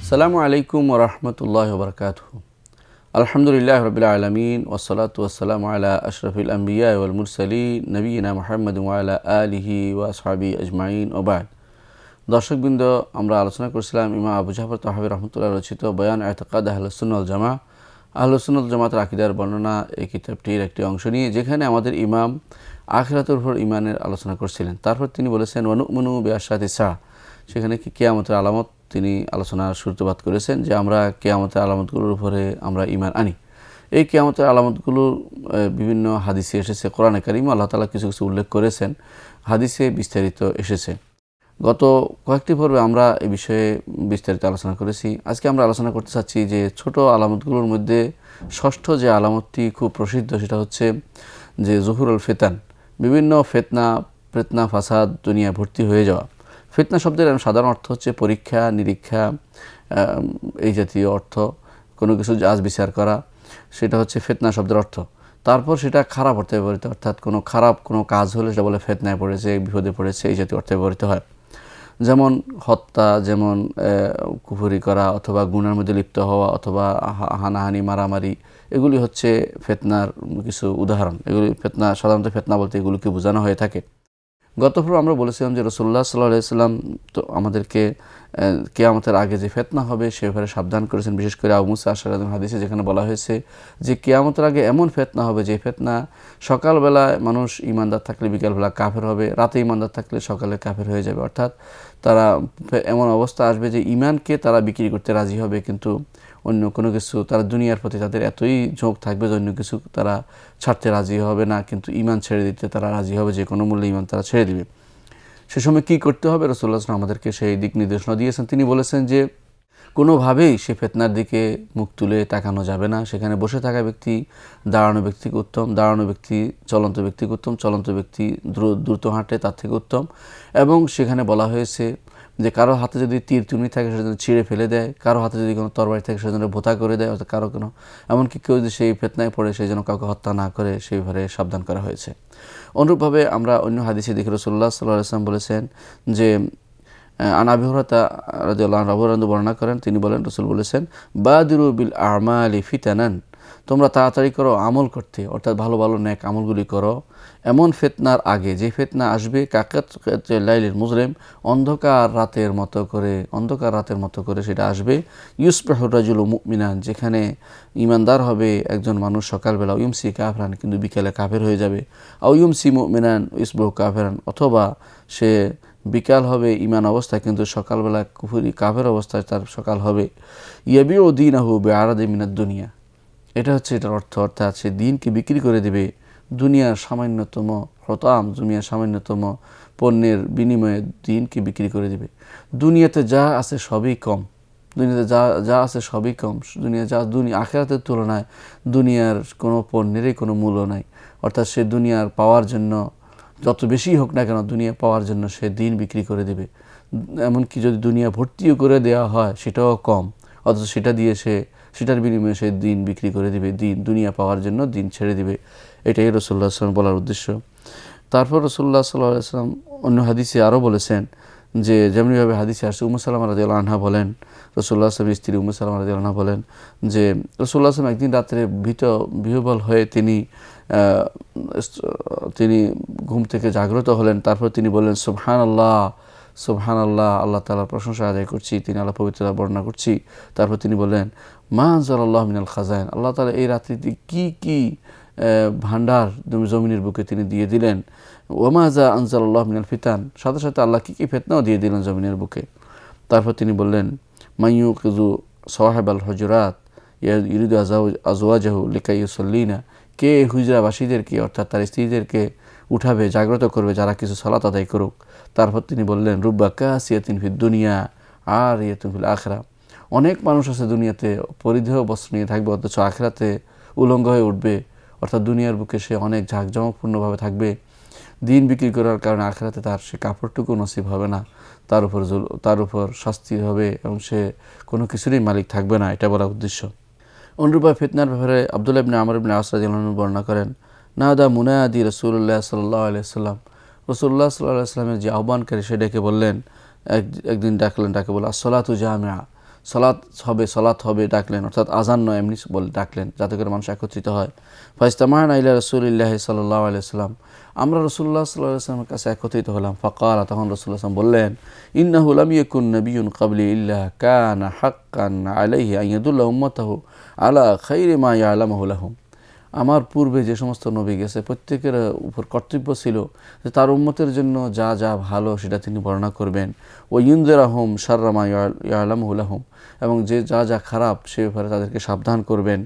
আসসালামু আলাইকুম ওয়া রাহমাতুল্লাহি ওয়া বারাকাতুহু। আলহামদুলিল্লাহি রাব্বিল আলামিন ওয়াসসালাতু ওয়াসসালামু আলা আশরাফিল আমবিয়া ওয়াল মুরসালিন নবিয়িনা মুহাম্মাদিন ওয়া আলা আলিহি ওয়া আসহাবিহি আজমাইন ওয়া বা'দ। দর্শকবৃন্দ, আমরা আলোচনা করছিলাম ইমাম আবু জাফর তাহাবী রাহমাতুল্লাহ রচিত বয়ান ইতিকাদ আহলুস সুন্নাহ ওয়াল জামাআহ, আহলুস সুন্নাহ ওয়াল জামাতের আকীদার বর্ণনা এই কিতাবটির একটি অংশ নিয়ে, যেখানে আমাদের ইমাম আখিরাতের উপর ঈমানের আলোচনা করছিলেন। তারপর তিনি বলেছেন ওয়া নু'মিনু বিআশরাতিস সাআহ, সেখানে কিয়ামতের আলামত তিনি আলোচনার সূত্রপাত করেছেন যে আমরা কিয়ামতের আলামতগুলোর উপরে আমরা ঈমান আনি। এই কিয়ামতের আলামতগুলো বিভিন্ন হাদিসে এসেছে, কোরআনে কারিমে আল্লাহ তাআলা কিছু কিছু উল্লেখ করেছেন, হাদিসে বিস্তারিত এসেছে। গত কয়েকটি পর্বে আমরা এই বিষয়ে বিস্তারিত আলোচনা করেছি। আজকে আমরা আলোচনা করতে চাচ্ছি যে ছোট আলামতগুলোর মধ্যে ষষ্ঠ যে আলামতটি খুব প্রসিদ্ধ, সেটা হচ্ছে যে জুহুরুল ফিতান, বিভিন্ন ফিতনা ফাসাদ দুনিয়া ভর্তি হয়ে যাওয়া। ফিতনা শব্দের সাধারণ অর্থ হচ্ছে পরীক্ষা নিরীক্ষা, এই জাতীয় অর্থ, কোনো কিছু আজ বিচার করা, সেটা হচ্ছে ফিতনা শব্দের অর্থ। তারপর সেটা খারাপ অর্থে ব্যবহৃত, অর্থাৎ কোনো কাজ হলে সেটা বলে ফিতনায় পড়েছে, বিপদে পড়েছে, এই জাতীয় অর্থে ব্যবহৃত হয়। যেমন হত্যা, যেমন কুফরি করা, অথবা গুনার মধ্যে লিপ্ত হওয়া, অথবা হানাহানি মারামারি, এগুলি হচ্ছে ফিতনার কিছু উদাহরণ। এগুলি ফিতনা, সাধারণত ফিতনা বলতে এগুলোকে বোঝানো হয়ে থাকে। গতবার আমরা বলেছিলাম যে রাসূলুল্লাহ সাল্লাল্লাহু আলাইহি ওয়াসাল্লাম তো আমাদেরকে কিয়ামতের আগে যে ফিতনা হবে সে ব্যাপারে সাবধান করেছেন। বিশেষ করে আবু মুসা আশআরী হাদিসে যেখানে বলা হয়েছে যে কিয়ামতের আগে এমন ফিতনা হবে যে ফিতনা সকালবেলায় মানুষ ইমানদার থাকলে বিকালবেলা কাফের হবে, রাতে ইমানদার থাকলে সকালে কাফের হয়ে যাবে। অর্থাৎ তারা এমন অবস্থা আসবে যে ইমানকে তারা বিক্রি করতে রাজি হবে, কিন্তু অন্য কোনো কিছু, তারা দুনিয়ার প্রতি তাদের এতই ঝোঁক থাকবে যে অন্য কিছু তারা ছাড়তে রাজি হবে না, কিন্তু ঈমান ছেড়ে দিতে তারা রাজি হবে, যে কোনো মূল্যে ঈমান তারা ছেড়ে দিবে। সে সময় কী করতে হবে, রাসূলুল্লাহ সাল্লাল্লাহু আলাইহি ওয়াসাল্লাম আমাদেরকে সেই দিক নির্দেশনা দিয়েছেন। তিনি বলেছেন যে কোনোভাবেই সে ফিতনার দিকে মুখ তুলে তাকানো যাবে না। সেখানে বসে থাকা ব্যক্তি দাঁড়ানো ব্যক্তিকে উত্তম, দাঁড়ানো ব্যক্তি চলন্ত ব্যক্তিকে উত্তম, চলন্ত ব্যক্তি দ্রুত হাঁটে তার থেকে উত্তম। এবং সেখানে বলা হয়েছে যে কারো হাতে যদি তীর তুনি থাকে সে যেন ছিঁড়ে ফেলে দেয়, কারো হাতে যদি কোনো তরবারি থাকে সে যেন ভোতা করে দেয়, অর্থাৎ কারো কোনো এমনকি কেউ যদি সেই ফিতনায় পড়ে সে যেন কাউকে হত্যা না করে, সেই ব্যাপারে সাবধান করা হয়েছে। অনুরূপভাবে আমরা অন্য হাদিসে দেখি রাসূলুল্লাহ সাল্লাল্লাহু আলাইহি ওয়াসাল্লাম বলেছেন যে আন আবি হুরায়রা রাদিয়াল্লাহু আনহু বর্ণনা করেন, তিনি বলেন, রাসূল বলেছেন বাদিরু বিল আমালি ফিতানান, তোমরা তাড়াতাড়ি করো আমল করতে, অর্থাৎ ভালো ভালো নেক আমলগুলি করো এমন ফিতনার আগে, যে ফিতনা আসবে কাকাত লাইলিল মুজলিম, অন্ধকার রাতের মতো করে সেটা আসবে। ইউসবিহুর রাজুলু মুমিনান, যেখানে ঈমানদার হবে একজন মানুষ সকালবেলা, ইউমসি কাফিরান, কিন্তু বিকেলে কাফের হয়ে যাবে। আও ইউমসি মুমিনান ইউসবিহু কাফিরান, অথবা সে বিকাল হবে ঈমান অবস্থায় কিন্তু সকালবেলা কুফরি কাফের অবস্থায় তার সকাল হবে। ইয়াবিউ দীনাহু বিআরাদি মিনাদ দুনিয়া, এটা হচ্ছে এটার অর্থ, অর্থাৎ সে দিনকে বিক্রি করে দেবে দুনিয়ার সামান্যতম দুনিয়ার সামান্যতম পণ্যের বিনিময়ে দিনকে বিক্রি করে দেবে। দুনিয়াতে যা আছে সবই কম, দুনিয়াতে যা আছে সবই কম, আখিরাতের তুলনায় দুনিয়ার কোনো পণ্যেরই কোনো মূল্য নাই। অর্থাৎ সে দুনিয়ার পাওয়ার জন্য যত বেশি হোক না কেন, দুনিয়া পাওয়ার জন্য সে দিন বিক্রি করে দেবে। এমনকি যদি দুনিয়া ভর্তিও করে দেওয়া হয় সেটাও কম, অথচ সেটার বিনিময়ে সে দিন বিক্রি করে দিবে, দুনিয়া পাওয়ার জন্য দিন ছেড়ে দিবে। এটাই রাসূলুল্লাহ সাল্লাল্লাহু আলাইহি ওয়াসাল্লাম বলার উদ্দেশ্য। তারপর রাসূলুল্লাহ সাল্লাল্লাহু আলাইহি ওয়াসাল্লাম অন্য হাদিসে আরও বলেছেন যে, যেমনিভাবে হাদিসে আসছে, উম্মু সালামা রাদিয়াল্লাহু আনহা বলেন, রাসূলুল্লাহ সাল্লাল্লাহু আলাইহি ওয়াসাল্লামের স্ত্রী উম্মু সালামা রাদিয়াল্লাহু আনহা বলেন যে রাসূলুল্লাহ সাল্লাল্লাহু আলাইহি ওয়াসাল্লাম একদিন রাত্রে বিহ্বল হয়ে তিনি ঘুম থেকে জাগ্রত হলেন। তারপর তিনি বললেন সুবহানাল্লাহ সুবহানাল্লাহ, আল্লাহ তাআলার প্রশংসা আদায় করছি, তিনি আল্লাহ পবিত্রতা বর্ণনা করছি। তারপর তিনি বললেন মা আনজালাল্লাহু মিনাল খাজাইন, আল্লাহ তাআলা এই রাত্রিতে কি ভান্ডার জমিনের বুকে তিনি দিয়ে দিলেন। ওয়ামাজা আনজালাল্লাহু মিনাল ফিতান, সাথে সাথে আল্লাহ কি ফিতনাও দিয়ে দিলেন জমিনের বুকে। তারপর তিনি বললেন মাইয়ুকিযু সাওয়াহিবাল হুজুরাত ইউরিদু আজওয়াজাহু লিকাই ইউসাল্লিনা, কে হুজরাবাসীদেরকে অর্থাৎ তার স্ত্রীদেরকে উঠাবে, জাগ্রত করবে যারা কিছু সালাত আদায় করুক। তারপর তিনি বললেন রুব্বা কাসিয়াতিন ফিদ দুনিয়া আর ইয়াতুন ফিল আখিরা, অনেক মানুষ আছে দুনিয়াতে পরিধেয় বস্ত্র নিয়ে থাকবে, অথচ আখিরাতে উলঙ্গ হয়ে উঠবে। অর্থাৎ দুনিয়ার বুকে সে অনেক ঝাঁকজমকপূর্ণভাবে থাকবে, দিন বিক্রি করার কারণে আখিরাতে তার সে কাপড়টুকু নসিব হবে না, তার উপর শাস্তি হবে এবং সে কোনো কিছুরই মালিক থাকবে না, এটা বলা উদ্দেশ্য। অনুরূপভাবে ফিতনার ব্যাপারে আব্দুল্লাহ ইবনে আমর ইবনে আস রাদিয়াল্লাহু আনহু বর্ণনা করেন, নাদা মুনাদি রাসূলুল্লাহ সাল্লাল্লাহু আলাইহি ওয়াসাল্লাম, রাসূলুল্লাহ সাল্লাল্লাহু আলাইহি ওয়াসাল্লামের যে আহ্বানকারী সে ডেকে বললেন, একদিন ডাকে বলে আসসালাতু জামিআ, সলাত হবে ডাকলেন, অর্থাৎ আজান নয় এমনি বলে ডাকলেন, যাতে করে মানুষ একত্রিত হয়। ফাইস্তামানা ইলা রাসূলিল্লাহি সাল্লাল্লাহু আলাইহি ওয়াসাল্লাম, আমরা রাসূলুল্লাহ সাল্লাল্লাহু আলাইহি ওয়াসাল্লামের কাছে একত্রিত হলাম। ফাকালা, তখন রাসূলুল্লাহ সাল্লাল্লাহু আলাইহি ওয়াসাল্লাম বললেন, ইন্নাহু লাম ইয়াকুন নাবিয়্যুন ক্বাবলি ইল্লা কানা হাক্কান আলাইহি আন ইয়াদুল্লা উম্মাতাহু আলা খাইরি মা ইয়ালামুহু লাহুম। আমার পূর্বে যে সমস্ত নবী গেছে প্রত্যেকের উপর কর্তব্য ছিল যে তার উম্মতের জন্য যা যা ভালো সেটা তিনি বর্ণনা করবেন। ও ইউনযিরাহুম শাররা মা ইয়ালামুহু লাহুম, এবং যে যা যা খারাপ সে ব্যাপারে তাদেরকে সাবধান করবেন।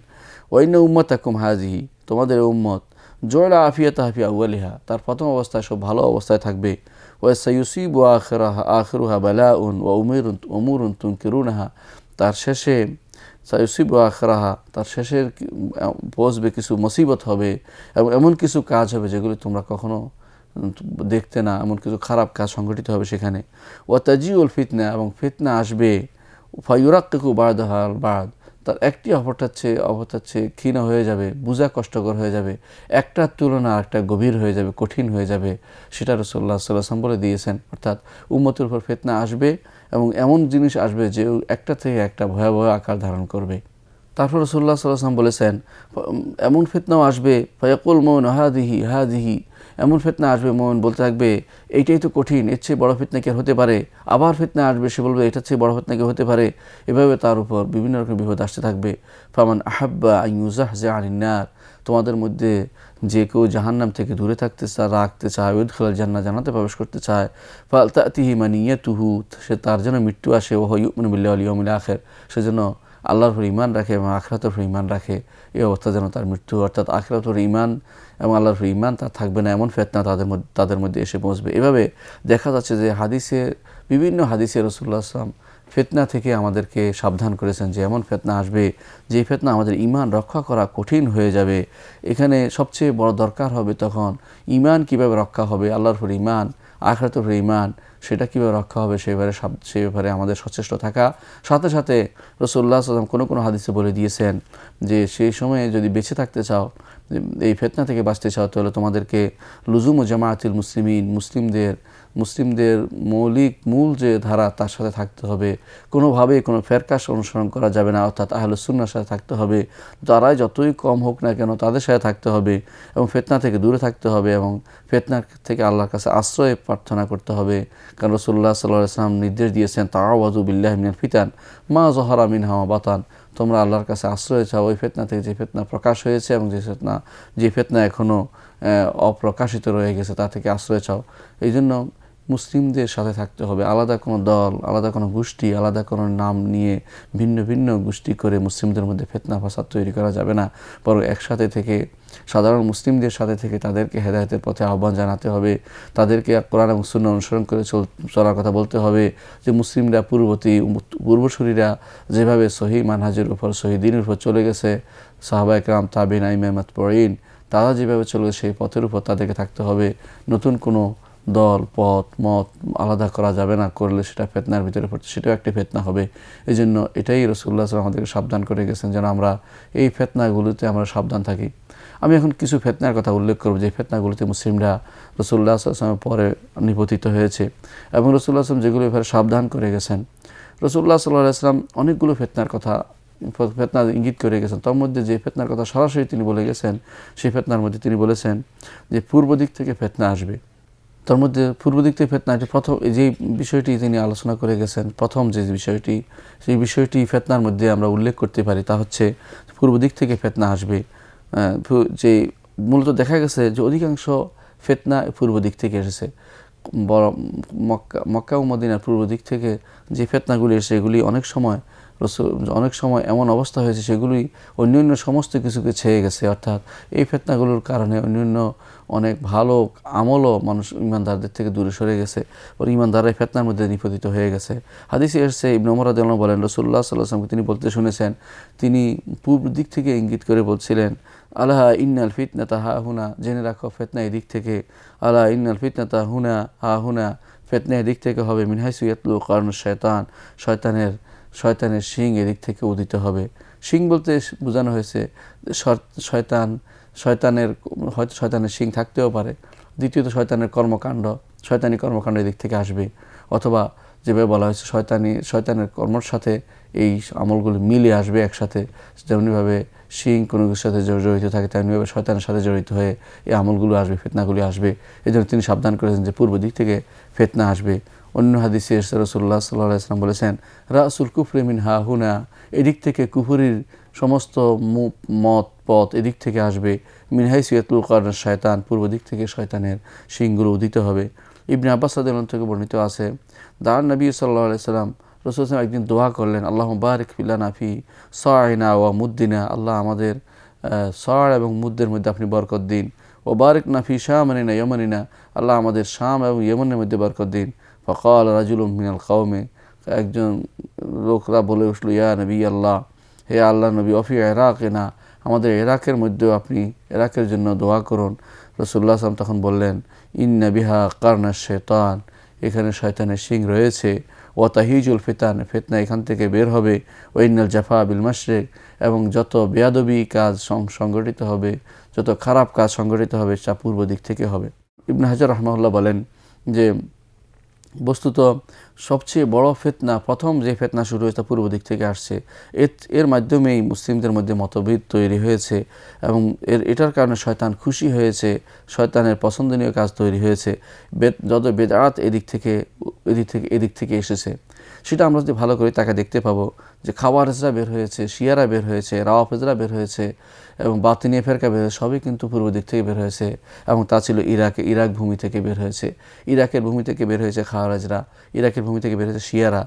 ওয়া ইন্না উম্মাতাকুম হাযিহি, তোমাদের উম্মত জুইলা আফিয়াতাহা ফি আউয়ালিহা, তার প্রথম অবস্থায় সব ভালো অবস্থায় থাকবে। ওয়া সাইয়ুসিবু আখিরুহা বালাউন ওয়া উমুরুন তুনকিরুনাহা, তার শেষে সাইয়ুসিবু আখিরাহা, তার শেষের পৌঁছবে কিছু মুসিবত হবে এবং এমন কিছু কাজ হবে যেগুলি তোমরা কখনো দেখতে না, এমন কিছু খারাপ কাজ সংঘটিত হবে সেখানে। ওয়া তাজিউল ফিতনা, এবং ফিতনা আসবে। ফায়ুরাক্কিকু বা'দাহা আল বা'দ, তার একটি অপরটার চেয়ে ক্ষীণ হয়ে যাবে, বোঝা কষ্টকর হয়ে যাবে, একটার তুলনা আরেকটা গভীর হয়ে যাবে, কঠিন হয়ে যাবে। সেটা রাসূলুল্লাহ সাল্লাল্লাহু আলাইহি ওয়াসাল্লাম বলে দিয়েছেন। অর্থাৎ উম্মতের উপর ফিতনা আসবে এবং এমন জিনিস আসবে যে একটা থেকে একটা ভয়াবহ আকার ধারণ করবে। তারপর রাসূলুল্লাহ সাল্লাল্লাহু আলাইহি ওয়াসাল্লাম বলেছেন, এমন ফিতনাও আসবে ফায়াকুল মুমিনু হাদিহি, এমন ফিতনা আসবে মুমিন বলতে থাকবে এইটাই তো কঠিন, এর চেয়ে বড় ফিতনা কি আর হতে পারে। আবার ফিতনা আসবে, সে বলবে এটার চেয়ে বড় ফিতনা কি হতে পারে। এভাবে তার উপর বিভিন্ন রকম বিপদ আসতে থাকবে। ফামান আহাব্বা আন ইউজাহজিআ আনিন নার, তোমাদের মধ্যে যে কেউ জাহান্নাম থেকে দূরে রাখতে চায়, উদখিলাল জান্নাহ, জান্নাতে প্রবেশ করতে চায়, ফালতাতিহি মানিয়াতুহু, সে তার জন্য মৃত্যু আসে, ওয়া ইউমিনু বিল্লাহি ওয়াল ইয়াউমিল আখির, সেজন্য আল্লাহর উপর ঈমান রাখে এবং আখিরাতের উপর ঈমান রাখে। এই অবস্থা যেন তার মৃত্যু, অর্থাৎ আখিরাতের উপর ঈমান এবং আল্লাহর উপর ঈমান তার থাকবে না, এমন ফিতনা তাদের মধ্যে এসে পৌঁছবে। এভাবে দেখা যাচ্ছে যে বিভিন্ন হাদিসে রাসূলুল্লাহ সাল্লাল্লাহু আলাইহি ওয়াসাল্লাম ফিতনা থেকে আমাদেরকে সাবধান করেছেন যে এমন ফিতনা আসবে যে ফিতনা আমাদের ঈমান রক্ষা করা কঠিন হয়ে যাবে। এখানে সবচেয়ে বড় দরকার হবে তখন ঈমান কিভাবে রক্ষা হবে, আল্লাহর উপর ঈমান, আখিরাতের উপর ঈমান, সেটা কীভাবে রক্ষা হবে সেই ব্যাপারে আমাদের সচেষ্ট থাকা। সাথে সাথে রাসূলুল্লাহ সাল্লাল্লাহু আলাইহি ওয়াসাল্লাম কোনো হাদিসে বলে দিয়েছেন যে সেই সময়ে যদি বেঁচে থাকতে চাও, এই ফিতনা থেকে বাঁচতে চাও, তাহলে তোমাদেরকে লুজুমু জামাআতিল মুসলিমিন, মুসলিমদের মূল যে ধারা তার সাথে থাকতে হবে। কোনোভাবেই কোনো ফেরকাস অনুসরণ করা যাবে না, অর্থাৎ আহলুস সুন্নাহর সাথে থাকতে হবে। তারাই যতই কম হোক না কেন তাদের সাথে থাকতে হবে এবং ফিতনা থেকে দূরে থাকতে হবে এবং ফিতনা থেকে আল্লাহর কাছে আশ্রয় প্রার্থনা করতে হবে। কারণ রাসূলুল্লাহ সাল্লাল্লাহু আলাইহি ওয়াসাল্লাম নির্দেশ দিয়েছেন, তাআওয়াযু বিল্লাহি মিনাল ফিতান মা যাহারা মিনহা ওয়া বাতান, তোমরা আল্লাহর কাছে আশ্রয় চাও ওই ফিতনা থেকে যে ফিতনা প্রকাশ হয়েছে এবং যে ফিতনা এখনও অপ্রকাশিত রয়ে গেছে তা থেকে আশ্রয় চাও। এই জন্য মুসলিমদের সাথে থাকতে হবে। আলাদা কোনো দল, আলাদা কোনো গোষ্ঠী, আলাদা কোনো নাম নিয়ে ভিন্ন ভিন্ন গোষ্ঠী করে মুসলিমদের মধ্যে ফিতনা ফাসাদ তৈরি করা যাবে না, বরং একসাথে থেকে সাধারণ মুসলিমদের সাথে থেকে তাদেরকে হেদায়েতের পথে আহ্বান জানাতে হবে, তাদেরকে কোরআন এবং সুন্নাহ অনুসরণ করে চলার কথা বলতে হবে। যে মুসলিমরা পূর্বসূরীরা যেভাবে সহি মানহাজের উপর, সহি দ্বীনের উপর চলে গেছে, সাহাবায়ে কেরাম, তাবিঈন, আইম্মা মাতবুঈন, তারা যেভাবে চলে সেই পথের উপর তাদেরকে থাকতে হবে। নতুন কোনো দল, মত আলাদা করা যাবে না, করলে সেটা ফিতনার ভিতরে পড়ছে, সেটাও একটি ফিতনা হবে। এই জন্য এটাই রাসূলুল্লাহ সাল্লাল্লাহু আলাইহি ওয়াসাল্লাম আমাদেরকে সাবধান করে গেছেন যেন আমরা এই ফিতনাগুলোতে আমরা সাবধান থাকি। আমি এখন কিছু ফিতনার কথা উল্লেখ করব যে ফিতনাগুলোতে মুসলিমরা রাসূলুল্লাহ সাল্লাল্লাহু আলাইহি ওয়াসাল্লামের পরে নিপতিত হয়েছে এবং রাসূলুল্লাহ সাল্লাল্লাহু আলাইহি ওয়াসাল্লাম যেগুলো এভাবে সাবধান করে গেছেন। রাসূলুল্লাহ সাল্লাল্লাহু আলাইহি ওয়াসাল্লাম অনেকগুলো ফিতনার ইঙ্গিত করে গেছেন। তার মধ্যে যে ফিতনার কথা সরাসরি তিনি বলে গেছেন, সেই ফিতনার মধ্যে তিনি বলেছেন যে পূর্ব দিক থেকে ফিতনা আসবে। তার মধ্যে পূর্ব দিক থেকে ফিতনা, প্রথম যে বিষয়টি তিনি আলোচনা করে গেছেন, প্রথম যে বিষয়টি, সেই বিষয়টি ফিতনার মধ্যে আমরা উল্লেখ করতে পারি, তা হচ্ছে পূর্ব দিক থেকে ফিতনা আসবে। যে মূলত দেখা গেছে যে অধিকাংশ ফিতনা পূর্ব দিক থেকে এসেছে। মক্কা ও মদিনার পূর্ব দিক থেকে যে ফিতনাগুলি এসেছে এগুলি অনেক সময় এমন অবস্থা হয়েছে সেগুলি অন্যান্য সমস্ত কিছুকে ছেয়ে গেছে। অর্থাৎ এই ফিতনাগুলোর কারণে অন্যান্য অনেক ভালো আমলও মানুষ ঈমানদারদের থেকে দূরে সরে গেছে, ঈমানদাররা ফিতনার মধ্যে নিপতিত হয়ে গেছে। হাদিসে এসেছে, ইবনে ওমর রাদিয়াল্লাহু আনহু বলেন, রাসূলুল্লাহ সাল্লাল্লাহু আলাইহি ওয়াসাল্লামকে তিনি বলতে শুনেছেন, তিনি পূর্ব দিক থেকে ইঙ্গিত করে বলছিলেন, আলা ইন্নাল ফিতনাতা হা হুনা, জেনে রাখো ফিতনা এদিক থেকে, আলা ইন্নাল ফিতনাতা হুনা হা হুনা, ফিতনা এদিক থেকে হবে, মিন হাইসু ইয়াতলু কারণুশ শায়তান, শয়তানের শিং এদিক থেকে উদিত হবে। শিং বলতে বোঝানো হয়েছে শয়তানের হয়তো শয়তানের শিং থাকতেও পারে। দ্বিতীয়ত শয়তানি কর্মকাণ্ড এদিক থেকে আসবে, অথবা যেভাবে বলা হয়েছে শয়তানের কর্মের সাথে এই আমলগুলো মিলে আসবে একসাথে। যেমনিভাবে শিং কোনো কিছুর সাথে জড়িত থাকে, তেমনিভাবে শয়তানের সাথে জড়িত হয়ে এই আমলগুলো আসবে, ফিতনাগুলি আসবে। এই জন্য তিনি সাবধান করেছেন যে পূর্ব দিক থেকে ফিতনা আসবে। অন্য হাদিসে রাসূলুল্লাহ সাল্লাল্লাহু আলাইহি ওয়াসাল্লাম বলেছেন, রাসুল কুফরি মিন হা হুনা, এদিক থেকে কুফরির সমস্ত মত পথ এদিক থেকে আসবে। মিন হাইসু ইয়াতলুল কারনাশ শয়তান, পূর্ব দিক থেকে শয়তানের শিংগুলো উদিত হবে। ইবনে আব্বাস রাদিয়াল্লাহু আনহু থেকে বর্ণিত আছে, দান নবী সাল্লাল্লাহু আলাইহি ওয়াসাল্লাম, রাসূল সাল্লাল্লাহু একদিন দোয়া করলেন, আল্লাহুম্মা বারিক লানা ফি সাইনা ওয়া মুদ্দিনা, আল্লাহ আমাদের সার এবং মুদ্দের মধ্যে আপনি বরকত দিন। ও বারিক না ফি শামানিনা ইয়ামানিনা, আল্লাহ আমাদের শাম এবং ইয়েমেনের মধ্যে বরকত দিন। ফাকাল রাজুলুম মিনাল কওমে, একজন লোকরা বলে উঠল, ইয়া নবী আল্লাহ, হে আল্লাহ নবী, অফি ইরাকিনা, আমাদের ইরাকের মধ্যেও আপনি ইরাকের জন্য দোয়া করুন। রাসূলুল্লাহ সাল্লাল্লাহু আলাইহি ওয়াসাল্লাম তখন বললেন, ইন্না বিহা কারনাশ শয়তান, এখানে শয়তানের শিং রয়েছে। ও তাহিজুল ফিতান, ফিতনা এখান থেকে বের হবে। ও ইন্নাল জাফা বিল মাশরিক, এবং যত বেয়াদবি কাজ সংগঠিত হবে, যত খারাপ কাজ সংগঠিত হবে, তা পূর্ব দিক থেকে হবে। ইবনে হাজার রাহমাহুল্লাহ বলেন যে বস্তুত সবচেয়ে বড় ফিতনা, প্রথম যে ফিতনা শুরু হয়েছে পূর্ব দিক থেকে আসছে। এর মাধ্যমেই মুসলিমদের মধ্যে মতভেদ তৈরি হয়েছে এবং এটার কারণে শয়তান খুশি হয়েছে, শয়তানের পছন্দনীয় কাজ তৈরি হয়েছে। যত বেদাত এদিক থেকে এসেছে, সেটা আমরা যদি ভালো করে তাকে দেখতে পাবো যে খাওয়ারেজরা বের হয়েছে, শিয়ারা বের হয়েছে, রাওয়াফেজরা বের হয়েছে এবং বাতিনিয়া ফেরকা বের হয়েছে, সবই কিন্তু পূর্ব দিক থেকে বের হয়েছে। এবং তা ছিল ইরাক ভূমি থেকে বের হয়েছে। ইরাকের ভূমি থেকে বের হয়েছে খাওয়ারেজরা, ইরাকের ভূমি থেকে বের হয়েছে শিয়ারা,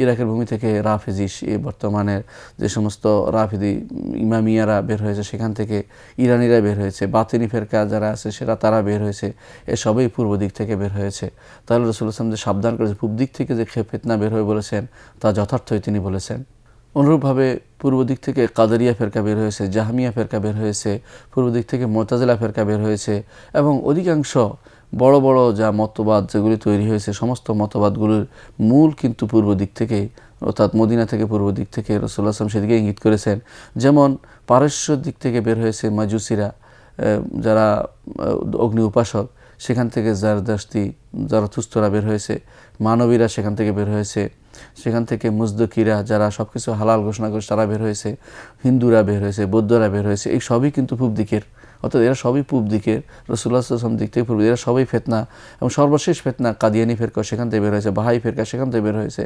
ইরাকের ভূমি থেকে রাফেজি, বর্তমানের যে সমস্ত রাফিদি ইমামিয়ারা বের হয়েছে, সেখান থেকে ইরানিরা বের হয়েছে, বাতিনি ফেরকা যারা আছে তারা বের হয়েছে। এসবই পূর্ব দিক থেকে বের হয়েছে। তাহলে রাসূলুল্লাহ সাল্লাল্লাহু আলাইহি ওয়াসাল্লাম যে সাবধান করেছে পূর্ব দিক থেকে যে ফিতনা বের হয়ে বলেছেন, তা যথার্থই তিনি বলেছেন। অনুরূপভাবে পূর্ব দিক থেকে কাদেরিয়া ফেরকা বের হয়েছে, জাহমিয়া ফেরকা বের হয়েছে, পূর্ব দিক থেকে মুতাজিলা ফেরকা বের হয়েছে এবং অধিকাংশ বড় বড় যা মতবাদ যেগুলি তৈরি হয়েছে, সমস্ত মতবাদগুলোর মূল কিন্তু পূর্ব দিক থেকে, অর্থাৎ মদিনা থেকে পূর্ব দিক থেকে রাসূলুল্লাহ সাল্লাল্লাহু আলাইহি ওয়াসাল্লাম সেদিকে ইঙ্গিত করেছেন। যেমন পারস্য দিক থেকে বের হয়েছে মাজুসিরা, যারা অগ্নি উপাসক, সেখান থেকে জারতুস্তরা বের হয়েছে, মানবীরা সেখান থেকে বের হয়েছে, সেখান থেকে মুজদকিরা যারা সব কিছু হালাল ঘোষণা করে তারা বের হয়েছে, হিন্দুরা বের হয়েছে, বৌদ্ধরা বের হয়েছে। এই সবই কিন্তু পূব দিকের, অর্থাৎ এরা সবই পূব দিকের, রাসূলুল্লাহ সাল্লাল্লাহু আলাইহি ওয়াসাল্লাম দিক থেকে পূর্ব, এরা সবই ফিতনা। এবং সর্বশেষ ফিতনা কাদিয়ানি ফেরকা সেখান থেকে বের হয়েছে, বাহাই ফেরকা সেখান থেকে বের হয়েছে।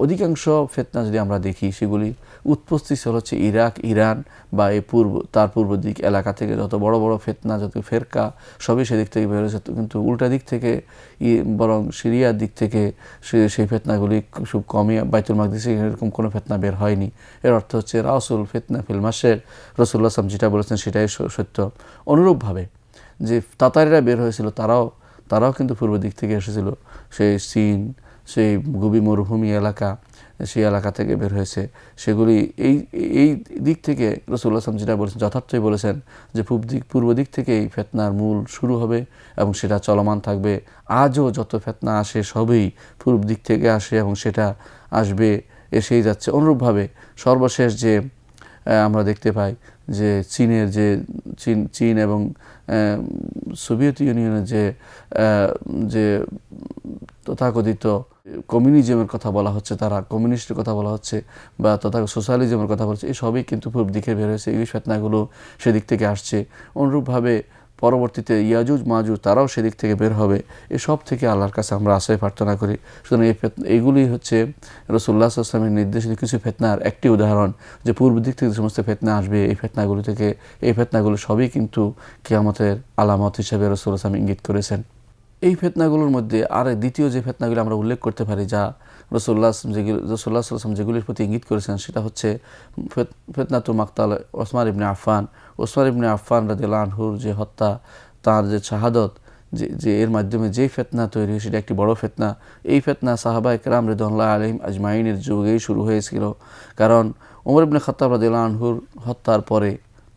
অধিকাংশ ফিতনা যদি আমরা দেখি, সেগুলি উৎপত্তি হচ্ছে ইরাক, ইরান বা এই তার পূর্ব দিক এলাকা থেকে। যত বড় বড় ফিতনা, যত ফেরকা, সবই সেদিক থেকে বের হয়েছে। কিন্তু উল্টা দিক থেকে বরং সিরিয়ার দিক থেকে সেই ফিতনাগুলি খুব কমই, বাইতুল মাকদিসে এরকম কোনো ফিতনা বের হয়নি। এর অর্থ হচ্ছে রাসূল ফিতনা ফিল মাশরিক, রাসূলুল্লাহ সাল্লাল্লাহু আলাইহি ওয়াসাল্লাম যেটা বলেছেন সেটাই সত্য। অনুরূপভাবে যে তাতারিরা বের হয়েছিল, তারাও কিন্তু পূর্ব দিক থেকে এসেছিল। সেই চীন, সেই গোবি মরুভূমি এলাকা, সেই এলাকা থেকে বের হয়েছে। সেগুলি এই দিক থেকে রাসূলুল্লাহ সাল্লাল্লাহু আলাইহি ওয়াসাল্লাম যেটা বলেছেন যথার্থই বলেছেন যে পূর্ব দিক থেকেই ফিতনার মূল শুরু হবে এবং সেটা চলমান থাকবে। আজও যত ফিতনা আসে সবই পূর্ব দিক থেকে আসে এবং সেটা আসবে, এসেই যাচ্ছে। অনুরূপভাবে সর্বশেষ যে আমরা দেখতে পাই যে চীনের চীন এবং সোভিয়েত ইউনিয়নের যে তথাকথিত কমিউনিজমের কথা বলা হচ্ছে, তারা কমিউনিস্টের কথা বলা হচ্ছে বা তথাকথিত সোশ্যালিজমের কথা বলছে, এই সবই কিন্তু পূর্ব দিকে বের হয়েছে। এই ফিতনাগুলো সেদিক থেকে আসছে। অনুরূপভাবে পরবর্তীতে ইয়াজুজ মাজুজ তারাও সেদিক থেকে বের হবে। এসব থেকে আল্লাহর কাছে আমরা আশ্রয় প্রার্থনা করি। সুতরাং এইগুলি হচ্ছে রাসূলুল্লাহ সাল্লাল্লাহু আলাইহি ওয়াসাল্লামের নির্দেশিত কিছু ফিতনার একটি উদাহরণ, যে পূর্ব দিক থেকে যে সমস্ত ফিতনা আসবে, এই ফিতনাগুলো সবই কিন্তু কিয়ামতের আলামত হিসেবে রাসূলুল্লাহ সাল্লাল্লাহু আলাইহি ওয়াসাল্লাম ইঙ্গিত করেছেন। এই ফিতনাগুলোর মধ্যে আর দ্বিতীয় যে ফিতনাগুলো আমরা উল্লেখ করতে পারি, যা রাসূলুল্লাহ সাল্লাল্লাহু আলাইহি ওয়াসাল্লাম যেগুলির প্রতি ইঙ্গিত করেছেন, সেটা হচ্ছে ফিতনাতু মাকতাল ওসমান ইবনে আফফান। ওসমান ইবনে আফফান রাদিয়াল্লাহু আনহুর যে হত্যা, তার যে শাহাদত, যে এর মাধ্যমে যে ফিতনা তৈরি হয়েছে, সেটা একটি বড় ফিতনা। এই ফিতনা সাহাবায়ে কেরাম রিদওয়ানুল্লাহি আলাইহিম আজমাইনের যুগেই শুরু হয়েছিল। কারণ ওমর ইবনে খাত্তাব রাদিয়াল্লাহু আনহুর হত্যার পরে,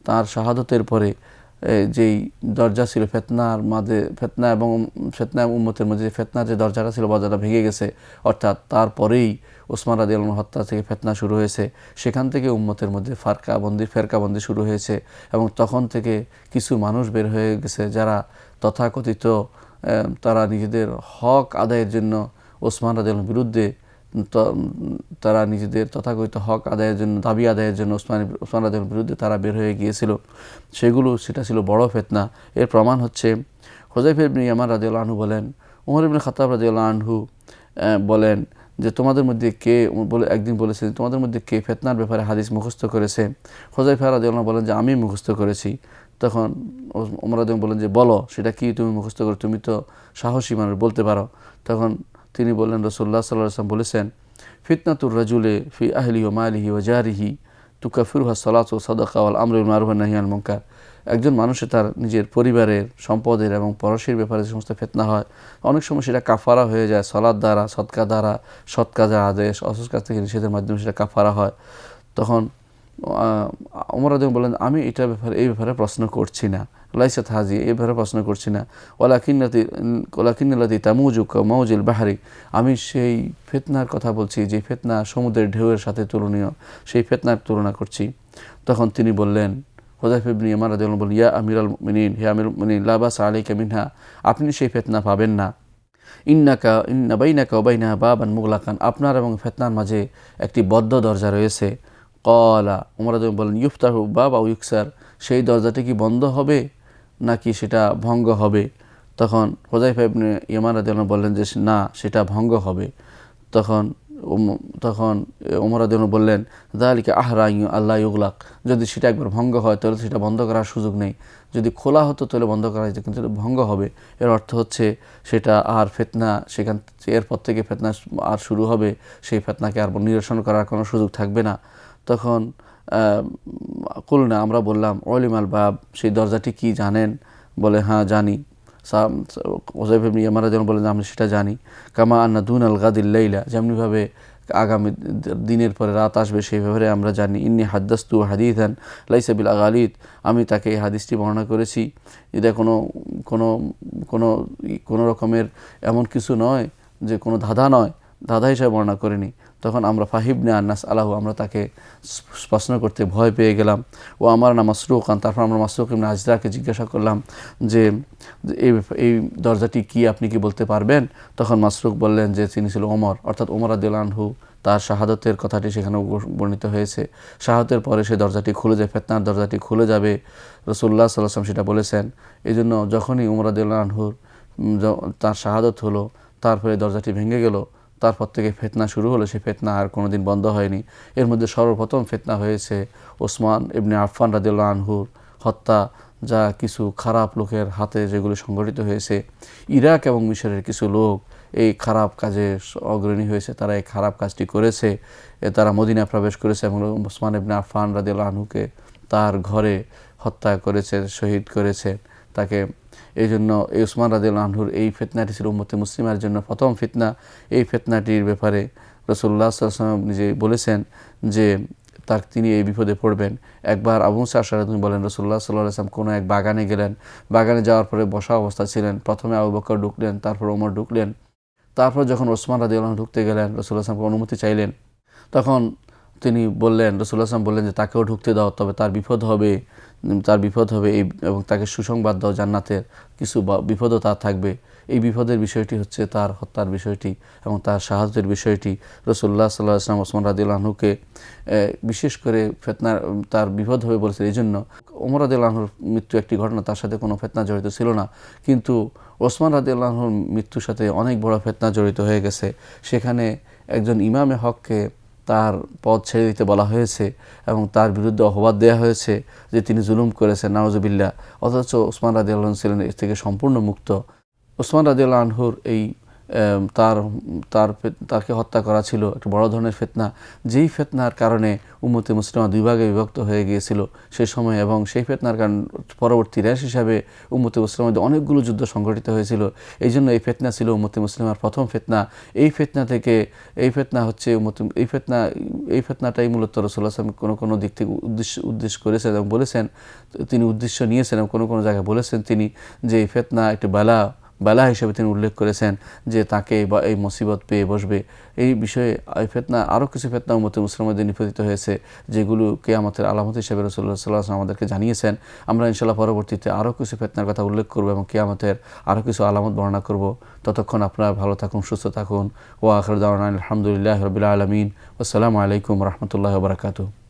তার শাহাদতের পরে যেই দরজা ছিল ফিতনার মাঝে, ফিতনা এবং উম্মতের মধ্যে ফিতনার যে দরজাটা ছিল, দরজাটা ভেঙে গেছে। অর্থাৎ তারপরেই ওসমান রাদিয়াল্লাহু আনহু হত্যা থেকে ফিতনা শুরু হয়েছে। সেখান থেকে উম্মতের মধ্যে ফেরকাবন্দি শুরু হয়েছে এবং তখন থেকে কিছু মানুষ বের হয়ে গেছে যারা তথাকথিত তারা নিজেদের হক আদায়ের জন্য ওসমান রাদিয়াল্লাহু আনহুর বিরুদ্ধে তারা নিজেদের তথাকথিত হক আদায়ের জন্য, দাবি আদায়ের জন্য ওসমান রাদিয়াল্লাহু আনহুর বিরুদ্ধে তারা বের হয়ে গিয়েছিল, সেটা ছিল বড় ফিতনা। এর প্রমাণ হচ্ছে হুযায়ফা ইবনে ইয়ামান রাদিয়াল্লাহু আনহু বলেন, ওমর ইবনে খাত্তাব রাদিয়াল্লাহু আনহু বলেন যে তোমাদের মধ্যে কে একদিন বলেছেন তোমাদের মধ্যে কে ফিতনার ব্যাপারে হাদিস মুখস্থ করেছে? হুযায়ফা রাদিয়াল্লাহু আনহু বলেন যে আমি মুখস্থ করেছি। তখন ওমর রাদিয়াল্লাহু বলেন যে বলো সেটা কি তুমি মুখস্থ করো, তুমি তো সাহসী মানুষ, বলতে পারো। তখন তিনি বললেন রাসূলুল্লাহ সাল্লাল্লাহু আলাইহি ওয়াসাল্লাম বলেছেন, ফিতনাতুর রাজুলে ফি আহলিহি ওয়া মালিহি ওয়া জারিহি তুকাফিরুহা সালাতু ওয়া সাদাকা ওয়াল আমরু বিল মারুফ ওয়ান নাহয়ি আনিল মুনকার। একজন মানুষের তার নিজের পরিবারের, সম্পদের এবং পরশীর ব্যাপারে যে সমস্ত ফিতনা হয়, অনেক সময় সেটা কাফারা হয়ে যায় সালাত দ্বারা, সদকা দ্বারা, সৎ কাজের আদেশ, অসৎ কাজ থেকে নিষেধের মাধ্যমে সেটা কাফারা হয়। তখন ওমর রাদিয়াল্লাহু বলেন আমি এই ব্যাপারে প্রশ্ন করছি না, লাইসাত হাজি, এই ব্যাপারে প্রশ্ন করছি না, ওয়ালাকিন্নাল্লাতী তামুজু কামাউজিল বাহরি, আমি সেই ফিতনার কথা বলছি যে ফিতনা সমুদ্রের ঢেউয়ের সাথে তুলনীয়, সেই ফিতনার তুলনা করছি। তখন তিনি বললেন, হুযায়ফা ইবনে ইয়ামান রাদিয়াল্লাহু বলেন, ইয়া আমিরাল মুমিনিন, হে আমিরুল মুমিনিন, লা বাসা আলাইকা মিনহা, আপনি সেই ফিতনা পাবেন না। ইন্না বাইনাকা ওয়া বাইনাহা বাবান মুগলাকান, আপনার এবং ফিতনার মাঝে একটি বদ্ধ দরজা রয়েছে। ক্বালা, ওমর রাদিয়াল্লাহু বলেন, ইফতাহু বাব আও ইউকসার, সেই দরজাটি কি বন্ধ হবে নাকি সেটা ভঙ্গ হবে? তখন হুযায়ফা ইবনে ইয়ামান রাদিয়াল্লাহু বললেন যে না, সেটা ভঙ্গ হবে। তখন ওমর রাদিয়াল্লাহু বললেন, যালিকা আহরা আল্লাহ ইউগলাক, যদি সেটা একবার ভঙ্গ হয় তাহলে সেটা বন্ধ করার সুযোগ নেই, যদি খোলা হতো তাহলে বন্ধ করা যেত, কিন্তু ভঙ্গ হবে। এর অর্থ হচ্ছে সেটা আর ফিতনা, এরপর থেকে ফিতনা আর শুরু হবে, সেই ফিতনাকে আর নিরসন করার কোনো সুযোগ থাকবে না। তখন কুলনা, আমরা বললাম, উলিমাল বাব, সেই দরজাটি কি জানেন? বলে হ্যাঁ জানি। হুযায়ফা ইবনে ইয়ামান রাদিয়াল্লাহু বলেন আমি সেটা জানি। কামা আন্না দুনাল গাদিল লাইলা, যেমনিভাবে আগামী দিনের পরে রাত আসবে সেই ব্যাপারে আমরা জানি। ইন্নী হাদ্দাস্তু হাদিথান লাইসা বিল আগালিদ, আমি তাকে এই হাদিসটি বর্ণনা করেছি, এটা কোনো রকমের এমন কিছু নয় যে কোনো ধাঁধা নয়, ধাঁধা হিসাবে বর্ণনা করিনি। তখন আমরা ফাহিবনে আন্নাস আলাহু, আমরা তাকে প্রশ্ন করতে ভয় পেয়ে গেলাম। ও আমার নাম মাসরুক, তারপর আমরা মাসরুক ইবনে আজরাকে জিজ্ঞাসা করলাম যে এই দরজাটি কি, আপনি কি বলতে পারবেন? তখন মাসরুক বললেন যে তিনি ছিল ওমর, অর্থাৎ ওমর রাদিয়াল্লাহু আনহু, তার শাহাদতের কথাটি সেখানে বর্ণিত হয়েছে। শাহাদতের পরে সেই দরজাটি খুলে যায়, ফিতনার দরজাটি খুলে যাবে, রাসূলুল্লাহ সাল্লাল্লাহু আলাইহি ওয়াসাল্লাম সেটা বলেছেন। এই জন্য যখনই ওমর রাদিয়াল্লাহু আনহুর তার শাহাদত হলো, তারপরে দরজাটি ভেঙে গেল, তারপর থেকে ফিতনা শুরু হলো, সেই ফিতনা আর কোনোদিন বন্ধ হয়নি। এর মধ্যে সর্বপ্রথম ফিতনা হয়েছে ওসমান ইবনে আফফান রাদিয়াল্লাহু আনহুর হত্যা, যা কিছু খারাপ লোকের হাতে যেগুলো সংগঠিত হয়েছে। ইরাক এবং মিশরের কিছু লোক এই খারাপ কাজে অগ্রণী হয়েছে, তারা এই খারাপ কাজটি করেছে। তারা মদিনা প্রবেশ করেছে এবং ওসমান ইবনে আফফান রাদিয়াল্লাহু আনহুকে তার ঘরে হত্যা করেছে, শহীদ করেছে তাকে। এই জন্য এই ওসমান রাদিয়াল্লাহু আনহুর এই ফিতনাটি ছিল উম্মতে মুসলিমার জন্য প্রথম ফিতনা। এই ফিতনাটির ব্যাপারে রাসূলুল্লাহ সাল্লাল্লাহু আলাইহি ওয়াসাল্লাম নিজে বলেছেন যে তিনি এই বিপদে পড়বেন। একবার আবু মুসা আশআরী বলেন, রাসূলুল্লাহ সাল্লাল্লাহু আলাইহি ওয়াসাল্লাম কোনো এক বাগানে গেলেন, বাগানে যাওয়ার পরে বসা অবস্থা ছিলেন, প্রথমে আবু বকর ঢুকলেন, তারপর ওমর ঢুকলেন, তারপর যখন ওসমান রাদিয়াল্লাহু আনহু ঢুকতে গেলেন, রাসূলুল্লাহ সাল্লাল্লাহু আলাইহি ওয়াসাল্লাম অনুমতি চাইলেন, তখন তিনি বললেন, রাসূলুল্লাহ সাল্লাল্লাহু আলাইহি ওয়াসাল্লাম বললেন যে তাকেও ঢুকতে দাও, তবে তার বিপদ হবে এবং তাকে সুসংবাদ দাও, জান্নাতের কিছু বিপদও তার থাকবে। এই বিপদের বিষয়টি হচ্ছে তার হত্যার বিষয়টি এবং তার শাহাদাতের বিষয়টি। রাসূলুল্লাহ সাল্লাল্লাহু আলাইহি ওয়াসাল্লাম ওসমান রাদিয়াল্লাহু আনহুকে বিশেষ করে তার বিপদ হবে বলেছে। এই জন্য ওমর রাদিয়াল্লাহু আনহুর মৃত্যু একটি ঘটনা, তার সাথে কোনো ফিতনা জড়িত ছিল না, কিন্তু ওসমান রাদিয়াল্লাহু আনহুর মৃত্যুর সাথে অনেক বড় ফিতনা জড়িত হয়ে গেছে। সেখানে একজন ইমামে হককে তার পদ ছেড়ে দিতে বলা হয়েছে এবং তার বিরুদ্ধে অপবাদ দেওয়া হয়েছে যে তিনি জুলুম করেছেন, নাউজুবিল্লাহ। অথচ ওসমান রাদিয়াল্লাহু আনহু ছিলেন এর থেকে সম্পূর্ণ মুক্ত। ওসমান রাদিয়াল্লাহু আনহুর এই তাকে হত্যা করা ছিল একটা বড় ধরনের ফিতনা, যেই ফিতনার কারণে উম্মতে মুসলিমা দুই ভাগে বিভক্ত হয়ে গিয়েছিল সেই সময়, এবং সেই ফিতনার কারণ পরবর্তী রেশ হিসাবে উম্মতে মুসলিমার মধ্যে অনেকগুলো যুদ্ধ সংঘটিত হয়েছিল। এই জন্য এই ফিতনা ছিল উম্মতে মুসলিমার প্রথম ফিতনা। এই ফিতনাটাই মূলত রাসূলুল্লাহ সাল্লাল্লাহু আলাইহি ওয়াসাল্লাম কোনো দিক থেকে উদ্দেশ্য করেছেন এবং বলেছেন, তিনি উদ্দেশ্য নিয়েছেন এবং কোনো জায়গায় বলেছেন তিনি যে এই ফিতনা একটি বালা বালা হিসেবে তিনি উল্লেখ করেছেন যে তাকে বা এই মুসিবত পেয়ে বসবে। এই বিষয়ে এই ফিতনা আরও কিছু ফিতনা উম্মতে মুসলিমদের নিপতিত হয়েছে যেগুলো কিয়ামতের আলামত হিসেবে রাসূলুল্লাহ সাল্লাল্লাহু আলাইহি ওয়াসাল্লাম আমাদেরকে জানিয়েছেন। আমরা ইনশাআল্লাহ পরবর্তীতে আরও কিছু ফিতনার কথা উল্লেখ করব এবং কিয়ামতের আরও কিছু আলামত বর্ণনা করব। ততক্ষণ আপনারা ভালো থাকুন, সুস্থ থাকুন। ওয়া আখিরু দাওয়ানা আলহামদুলিল্লাহি রাব্বিল আলামিন। আসসালামু আলাইকুম ওয়া রাহমাতুল্লাহি ওয়া বারাকাতুহু।